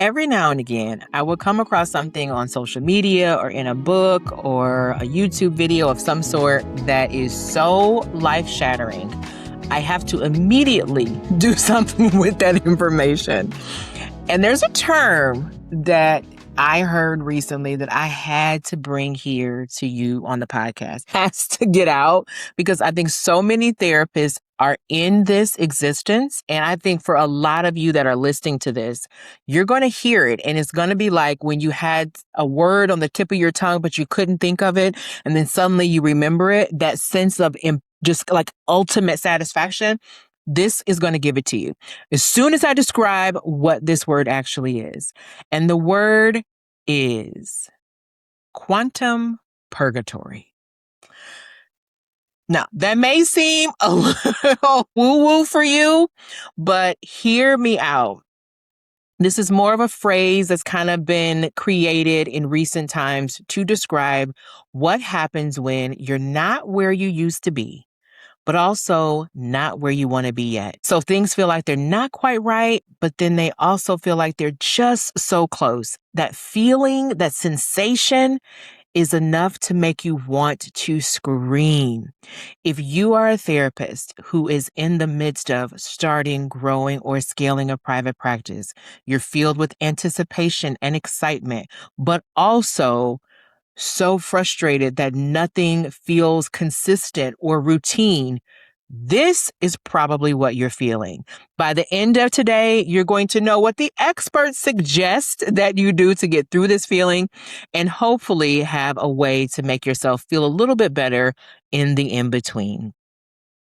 Every now and again, I will come across something on social media or in a book or a YouTube video of some sort that is so life-shattering. I have to immediately do something with that information. And there's a term that I heard recently that I had to bring here to you on the podcast. Has to get out because I think so many therapists are in this existence. And I think for a lot of you that are listening to this, you're going to hear it. And it's going to be like when you had a word on the tip of your tongue, but you couldn't think of it. And then suddenly you remember it, that sense of just like ultimate satisfaction. This is going to give it to you as soon as I describe what this word actually is. And the word is quantum purgatory. Now, that may seem a little woo-woo for you, but hear me out. This is more of a phrase that's kind of been created in recent times to describe what happens when you're not where you used to be, but also not where you want to be yet. So things feel like they're not quite right, but then they also feel like they're just so close. That feeling, that sensation is enough to make you want to scream. If you are a therapist who is in the midst of starting, growing, or scaling a private practice, you're filled with anticipation and excitement, but also so frustrated that nothing feels consistent or routine, this is probably what you're feeling. By the end of today, you're going to know what the experts suggest that you do to get through this feeling and hopefully have a way to make yourself feel a little bit better in the in-between.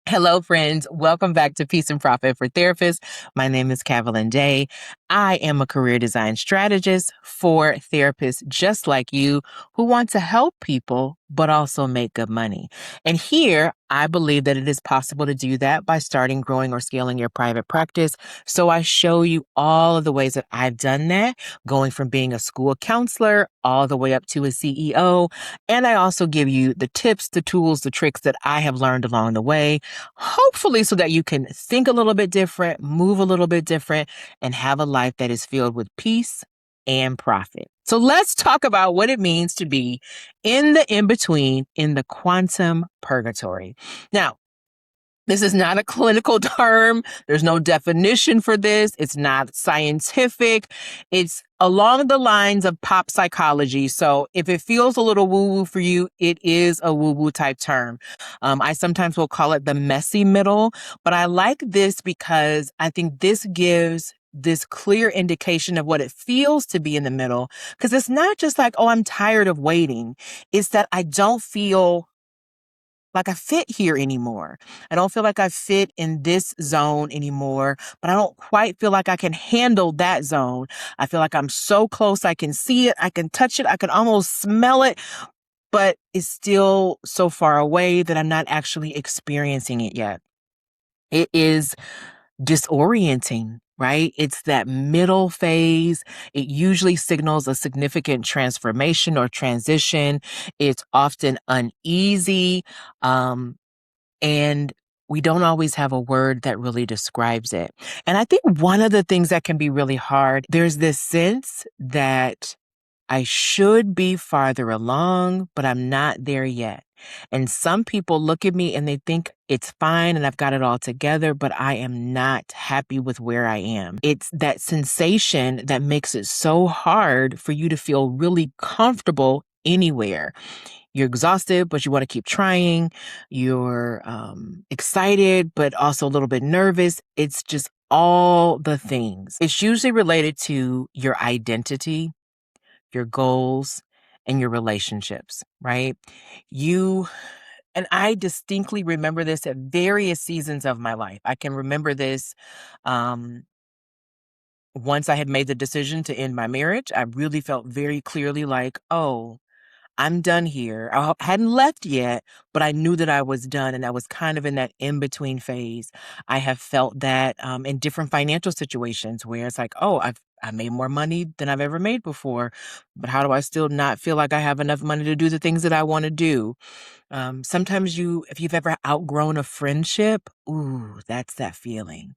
Hello, friends. Welcome back to Peace and Profit for Therapists. My name is Calvalyn Day. I am a career design strategist for therapists just like you who want to help people, but also make good money. And here, I believe that it is possible to do that by starting, growing, or scaling your private practice. So I show you all of the ways that I've done that, going from being a school counselor all the way up to a CEO. And I also give you the tips, the tools, the tricks that I have learned along the way, hopefully so that you can think a little bit different, move a little bit different, and have a life that is filled with peace and profit. So let's talk about what it means to be in the in-between, in the quantum purgatory. Now, this is not a clinical term. There's no definition for this. It's not scientific. It's along the lines of pop psychology. So if it feels a little woo-woo for you, it is a woo-woo type term. I sometimes will call it the messy middle, but I like this because I think this gives this clear indication of what it feels to be in the middle. Because it's not just like, oh, I'm tired of waiting. It's that I don't feel like I fit here anymore. I don't feel like I fit in this zone anymore, but I don't quite feel like I can handle that zone. I feel like I'm so close. I can see it. I can touch it. I can almost smell it, but it's still so far away that I'm not actually experiencing it yet. It is disorienting, right? It's that middle phase. It usually signals a significant transformation or transition. It's often uneasy. And we don't always have a word that really describes it. And I think one of the things that can be really hard, there's this sense that I should be farther along, but I'm not there yet. And some people look at me and they think it's fine and I've got it all together, but I am not happy with where I am. It's that sensation that makes it so hard for you to feel really comfortable anywhere. You're exhausted, but you want to keep trying. You're excited, but also a little bit nervous. It's just all the things. It's usually related to your identity, your goals, and your relationships, right? And I distinctly remember this at various seasons of my life. I can remember this um, once I had made the decision to end my marriage. I really felt very clearly like, oh, I'm done here. I hadn't left yet, but I knew that I was done, and I was kind of in that in-between phase. I have felt that in different financial situations where it's like, oh, I made more money than I've ever made before, but how do I still not feel like I have enough money to do the things that I want to do? Sometimes if you've ever outgrown a friendship, ooh, that's that feeling.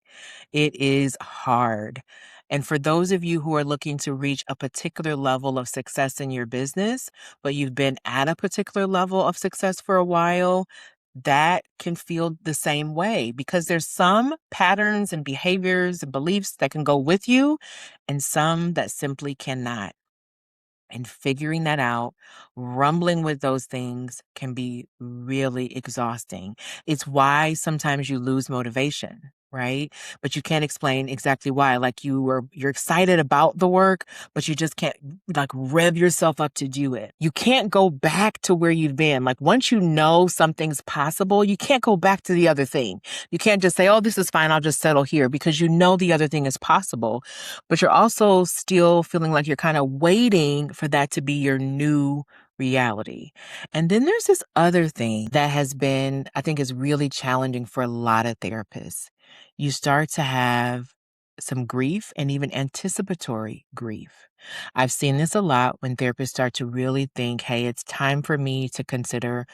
It is hard. And for those of you who are looking to reach a particular level of success in your business, but you've been at a particular level of success for a while, that can feel the same way because there's some patterns and behaviors and beliefs that can go with you and some that simply cannot. And figuring that out, rumbling with those things can be really exhausting. It's why sometimes you lose motivation, right? But you can't explain exactly why. Like you're excited about the work, but you just can't like rev yourself up to do it. You can't go back to where you've been. Like once you know something's possible, you can't go back to the other thing. You can't just say, oh, this is fine, I'll just settle here because you know the other thing is possible. But you're also still feeling like you're kind of waiting for that to be your new reality. And then there's this other thing that has been, I think, is really challenging for a lot of therapists. You start to have some grief and even anticipatory grief. I've seen this a lot when therapists start to really think, hey, it's time for me to consider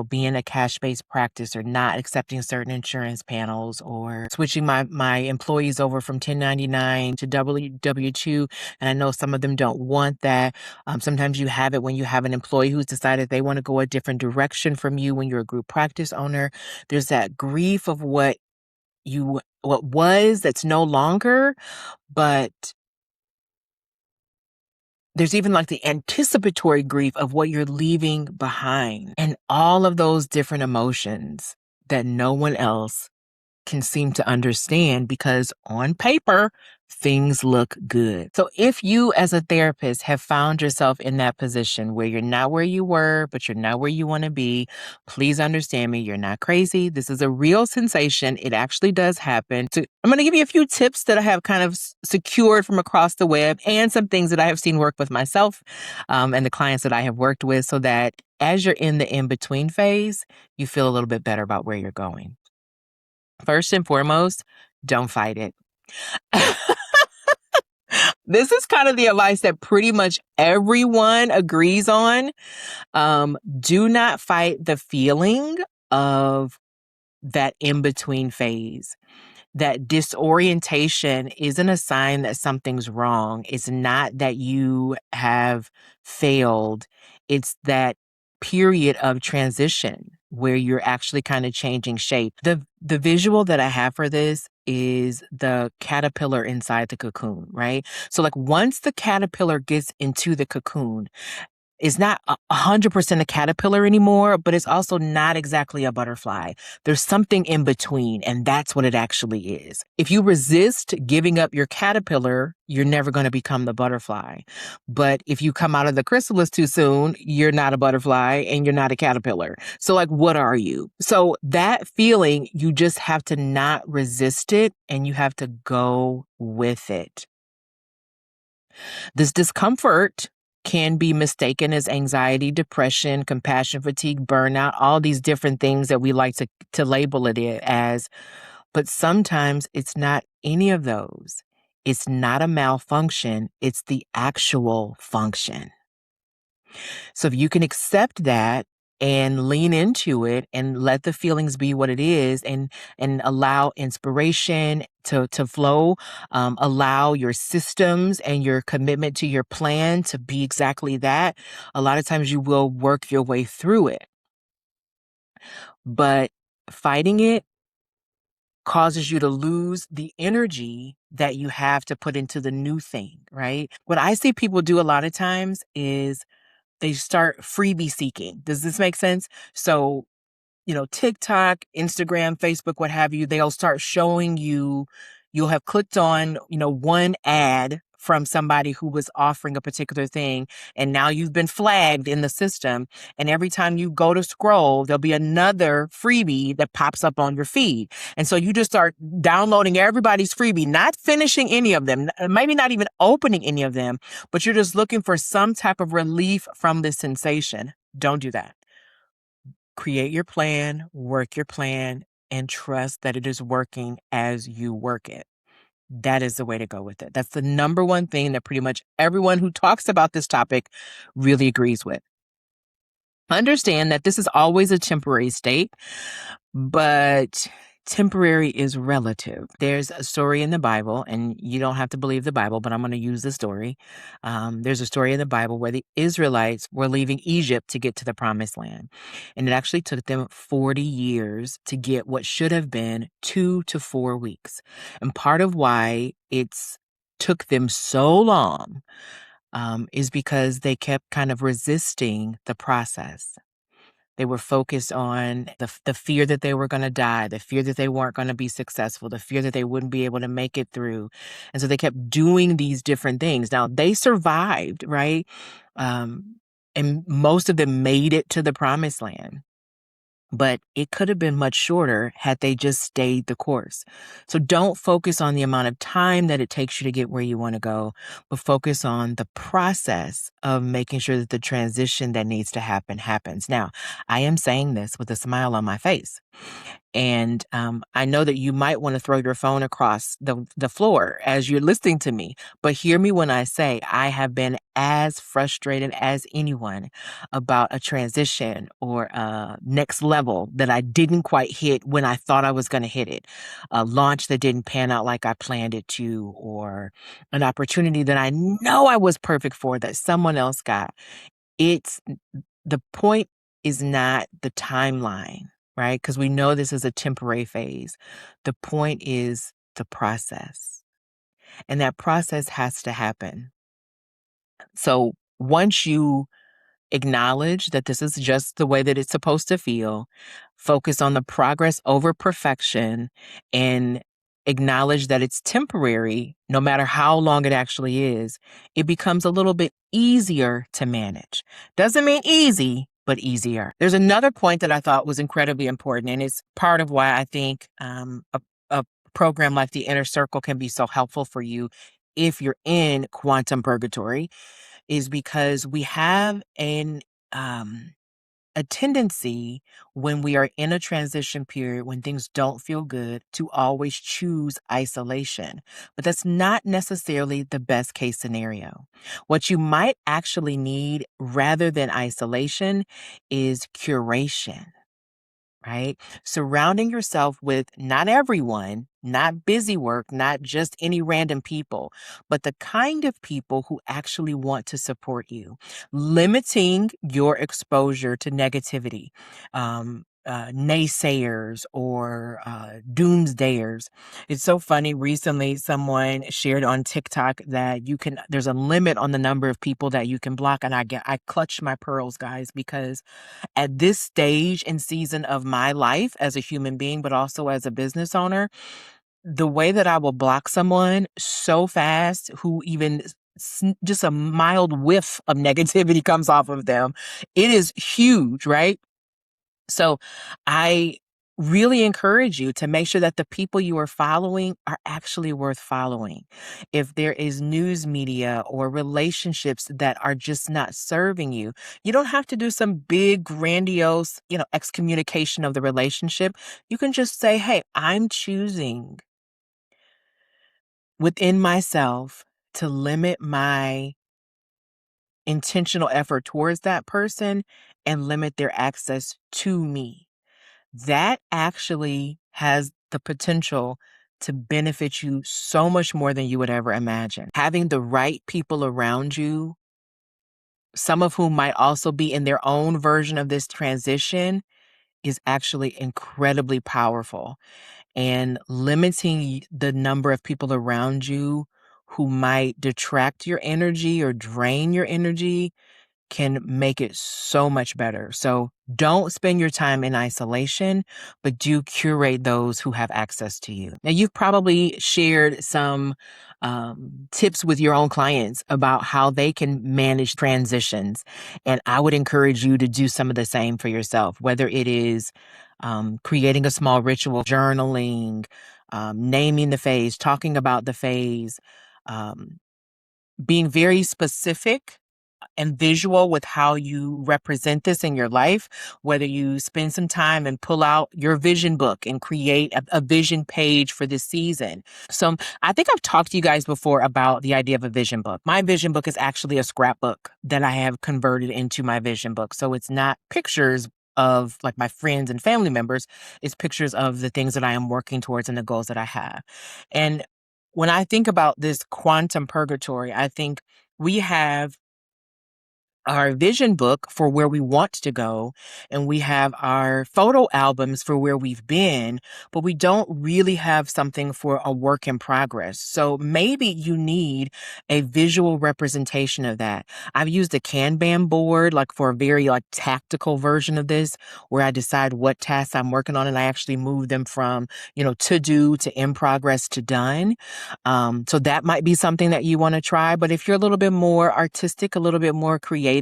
being a cash-based practice or not accepting certain insurance panels or switching my employees over from 1099 to W2. And I know some of them don't want that. Sometimes you have it when you have an employee who's decided they want to go a different direction from you when you're a group practice owner. There's that grief of what was that's no longer, but there's even like the anticipatory grief of what you're leaving behind and all of those different emotions that no one else can seem to understand because on paper, things look good. So if you as a therapist have found yourself in that position where you're not where you were, but you're not where you want to be, please understand me. You're not crazy. This is a real sensation. It actually does happen. So I'm going to give you a few tips that I have kind of secured from across the web and some things that I have seen work with myself and the clients that I have worked with so that as you're in the in-between phase, you feel a little bit better about where you're going. First and foremost, don't fight it. This is kind of the advice that pretty much everyone agrees on. Do not fight the feeling of that in-between phase. That disorientation isn't a sign that something's wrong. It's not that you have failed. It's that period of transition where you're actually kind of changing shape. The visual that I have for this is the caterpillar inside the cocoon, right? So like once the caterpillar gets into the cocoon, it's not 100% a caterpillar anymore, but it's also not exactly a butterfly. There's something in between, and that's what it actually is. If you resist giving up your caterpillar, you're never going to become the butterfly. But if you come out of the chrysalis too soon, you're not a butterfly and you're not a caterpillar. So like, what are you? So that feeling, you just have to not resist it and you have to go with it. This discomfort can be mistaken as anxiety, depression, compassion fatigue, burnout, all these different things that we like to label it as. But sometimes it's not any of those. It's not a malfunction. It's the actual function. So if you can accept that and lean into it and let the feelings be what it is and allow inspiration to flow, allow your systems and your commitment to your plan to be exactly that, a lot of times you will work your way through it. But fighting it causes you to lose the energy that you have to put into the new thing, right? What I see people do a lot of times is they start freebie seeking. Does this make sense? So, TikTok, Instagram, Facebook, what have you, they'll start showing you'll have clicked on, one ad from somebody who was offering a particular thing. And now you've been flagged in the system. And every time you go to scroll, there'll be another freebie that pops up on your feed. And so you just start downloading everybody's freebie, not finishing any of them, maybe not even opening any of them, but you're just looking for some type of relief from this sensation. Don't do that. Create your plan, work your plan, and trust that it is working as you work it. That is the way to go with it. That's the number one thing that pretty much everyone who talks about this topic really agrees with. Understand that this is always a temporary state, but temporary is relative. There's a story in the Bible, and you don't have to believe the Bible, but I'm going to use the story. There's a story in the Bible where the Israelites were leaving Egypt to get to the promised land. And it actually took them 40 years to get what should have been 2 to 4 weeks. And part of why it's took them so long is because they kept kind of resisting the process. They were focused on the fear that they were going to die, the fear that they weren't going to be successful, the fear that they wouldn't be able to make it through. And so they kept doing these different things. Now, they survived, right? And most of them made it to the promised land. But it could have been much shorter had they just stayed the course. So don't focus on the amount of time that it takes you to get where you want to go, but focus on the process of making sure that the transition that needs to happen happens. Now, I am saying this with a smile on my face. And I know that you might want to throw your phone across the floor as you're listening to me, but hear me when I say I have been as frustrated as anyone about a transition or a next level that I didn't quite hit when I thought I was going to hit it, a launch that didn't pan out like I planned it to, or an opportunity that I know I was perfect for that someone else got. It's the point is not the timeline, right? Because we know this is a temporary phase. The point is the process. And that process has to happen. So once you acknowledge that this is just the way that it's supposed to feel, focus on the progress over perfection, and acknowledge that it's temporary, no matter how long it actually is, it becomes a little bit easier to manage. Doesn't mean easy, but easier. There's another point that I thought was incredibly important, and it's part of why I think a program like the Inner Circle can be so helpful for you if you're in quantum purgatory, is because we have a tendency when we are in a transition period, when things don't feel good, to always choose isolation. But that's not necessarily the best case scenario. What you might actually need rather than isolation is curation. Right? Surrounding yourself with not everyone, not busy work, not just any random people, but the kind of people who actually want to support you. Limiting your exposure to negativity, naysayers or doomsdayers. It's so funny. Recently, someone shared on TikTok that there's a limit on the number of people that you can block. And I clutched my pearls, guys, because at this stage and season of my life as a human being, but also as a business owner, the way that I will block someone so fast who even just a mild whiff of negativity comes off of them, it is huge, right? So I really encourage you to make sure that the people you are following are actually worth following. If there is news media or relationships that are just not serving you, you don't have to do some big, grandiose, excommunication of the relationship. You can just say, hey, I'm choosing within myself to limit my intentional effort towards that person and limit their access to me. That actually has the potential to benefit you so much more than you would ever imagine. Having the right people around you, some of whom might also be in their own version of this transition, is actually incredibly powerful. And limiting the number of people around you who might detract your energy or drain your energy can make it so much better. So don't spend your time in isolation, but do curate those who have access to you. Now, you've probably shared some tips with your own clients about how they can manage transitions. And I would encourage you to do some of the same for yourself, whether it is creating a small ritual, journaling, naming the phase, talking about the phase, being very specific and visual with how you represent this in your life, whether you spend some time and pull out your vision book and create a vision page for this season. So I think I've talked to you guys before about the idea of a vision book. My vision book is actually a scrapbook that I have converted into my vision book. So it's not pictures, of like my friends and family members is pictures of the things that I am working towards and the goals that I have. And when I think about this quantum purgatory, I think we have our vision book for where we want to go, and we have our photo albums for where we've been, but we don't really have something for a work in progress. So maybe you need a visual representation of that. I've used a Kanban board like for a very like tactical version of this, where I decide what tasks I'm working on and I actually move them from, to do to in progress to done. So that might be something that you want to try. But if you're a little bit more artistic, a little bit more creative,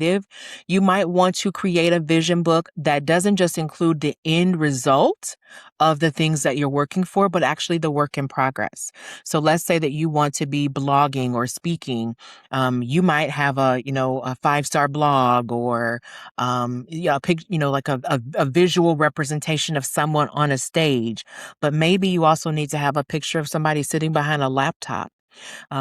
you might want to create a vision book that doesn't just include the end result of the things that you're working for, but actually the work in progress. So let's say that you want to be blogging or speaking. You might have a 5-star blog or, like a visual representation of someone on a stage. But maybe you also need to have a picture of somebody sitting behind a laptop.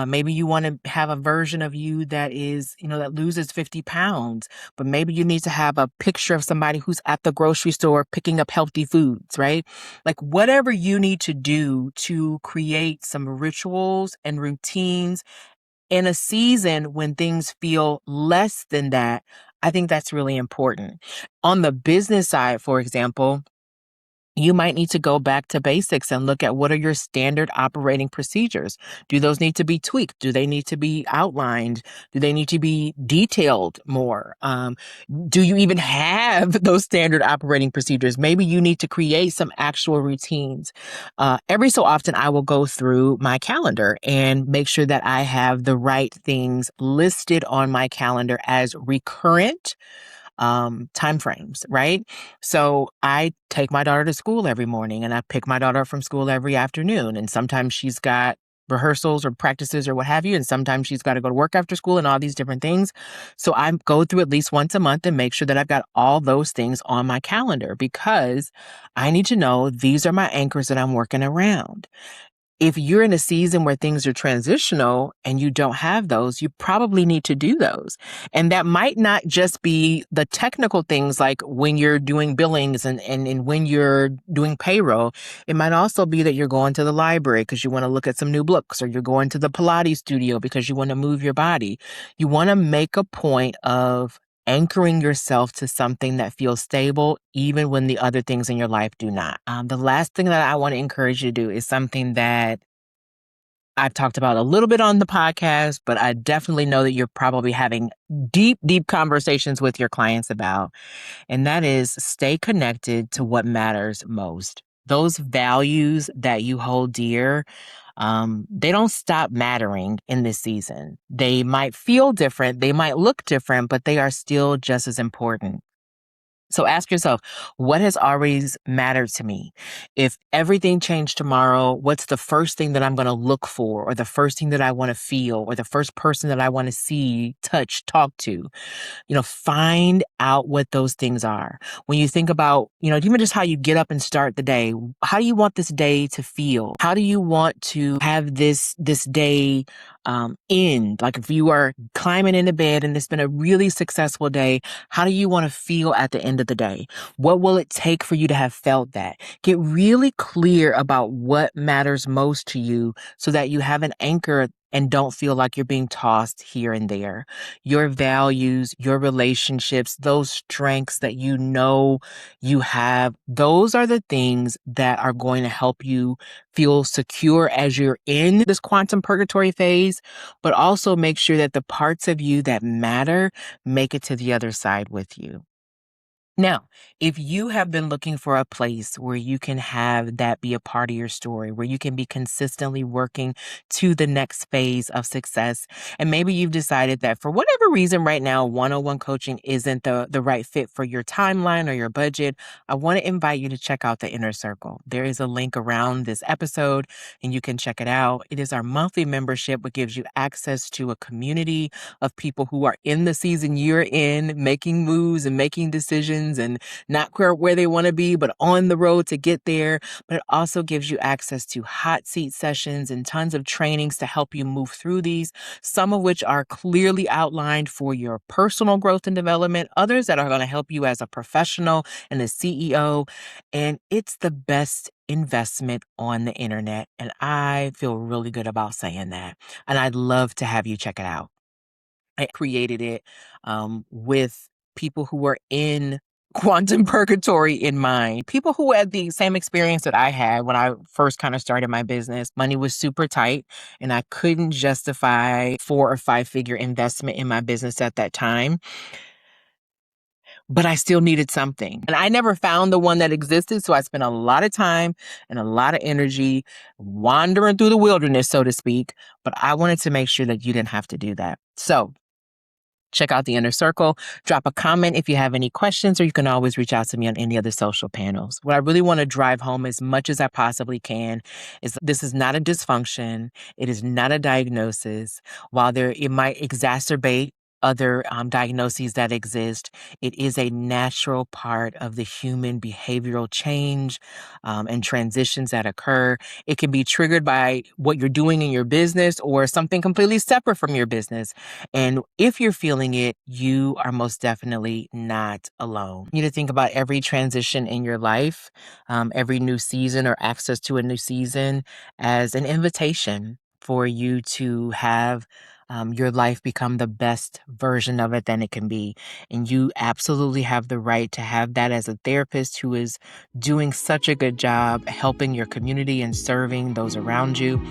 Maybe you want to have a version of you that is, that loses 50 pounds, but maybe you need to have a picture of somebody who's at the grocery store picking up healthy foods, right? Like whatever you need to do to create some rituals and routines in a season when things feel less than that, I think that's really important. On the business side, for example, you might need to go back to basics and look at what are your standard operating procedures. Do those need to be tweaked? Do they need to be outlined? Do they need to be detailed more? Do you even have those standard operating procedures? Maybe you need to create some actual routines. Every so often, I will go through my calendar and make sure that I have the right things listed on my calendar as recurrent time frames, right? So I take my daughter to school every morning and I pick my daughter up from school every afternoon. And sometimes she's got rehearsals or practices or what have you. And sometimes she's got to go to work after school and all these different things. So I go through at least once a month and make sure that I've got all those things on my calendar because I need to know these are my anchors that I'm working around. If you're in a season where things are transitional and you don't have those, you probably need to do those. And that might not just be the technical things like when you're doing billings and when you're doing payroll. It might also be that you're going to the library because you want to look at some new books, or you're going to the Pilates studio because you want to move your body. You want to make a point of anchoring yourself to something that feels stable, even when the other things in your life do not. The last thing that I want to encourage you to do is something that I've talked about a little bit on the podcast, but I definitely know that you're probably having deep, deep conversations with your clients about, and that is stay connected to what matters most. Those values that you hold dear, they don't stop mattering in this season. They might feel different, they might look different, but they are still just as important. So ask yourself, what has always mattered to me? If everything changed tomorrow, what's the first thing that I'm going to look for, or the first thing that I want to feel, or the first person that I want to see, touch, talk to? Find out what those things are. When you think about, even just how you get up and start the day, how do you want this day to feel? How do you want to have this day end? Like if you are climbing into bed and it's been a really successful day, how do you want to feel at the end of the day? What will it take for you to have felt that? Get really clear about what matters most to you so that you have an anchor and don't feel like you're being tossed here and there. Your values, your relationships, those strengths that you know you have, those are the things that are going to help you feel secure as you're in this quantum purgatory phase, but also make sure that the parts of you that matter make it to the other side with you. Now, if you have been looking for a place where you can have that be a part of your story, where you can be consistently working to the next phase of success, and maybe you've decided that for whatever reason right now, one-on-one coaching isn't the right fit for your timeline or your budget, I want to invite you to check out the Inner Circle. There is a link around this episode and you can check it out. It is our monthly membership, which gives you access to a community of people who are in the season you're in, making moves and making decisions sessions and not where they want to be, but on the road to get there. But it also gives you access to hot seat sessions and tons of trainings to help you move through these, some of which are clearly outlined for your personal growth and development, others that are going to help you as a professional and a CEO. And it's the best investment on the internet. And I feel really good about saying that. And I'd love to have you check it out. I created it with people who were in quantum purgatory in mind. People who had the same experience that I had when I first kind of started my business. Money was super tight and I couldn't justify 4 or 5 figure investment in my business at that time. But I still needed something. And I never found the one that existed. So I spent a lot of time and a lot of energy wandering through the wilderness, so to speak. But I wanted to make sure that you didn't have to do that. So check out the Inner Circle. Drop a comment if you have any questions, or you can always reach out to me on any other social panels. What I really want to drive home as much as I possibly can is this is not a dysfunction. It is not a diagnosis. While it might exacerbate other diagnoses that exist, it is a natural part of the human behavioral change and transitions that occur. It can be triggered by what you're doing in your business or something completely separate from your business. And if you're feeling it, you are most definitely not alone. You need to think about every transition in your life, every new season or access to a new season as an invitation for you to have your life become the best version of it than it can be. And you absolutely have the right to have that as a therapist who is doing such a good job helping your community and serving those around you.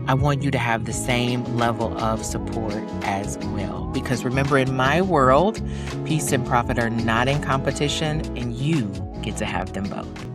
I want you to have the same level of support as well. Because remember, in my world, peace and profit are not in competition, and you get to have them both.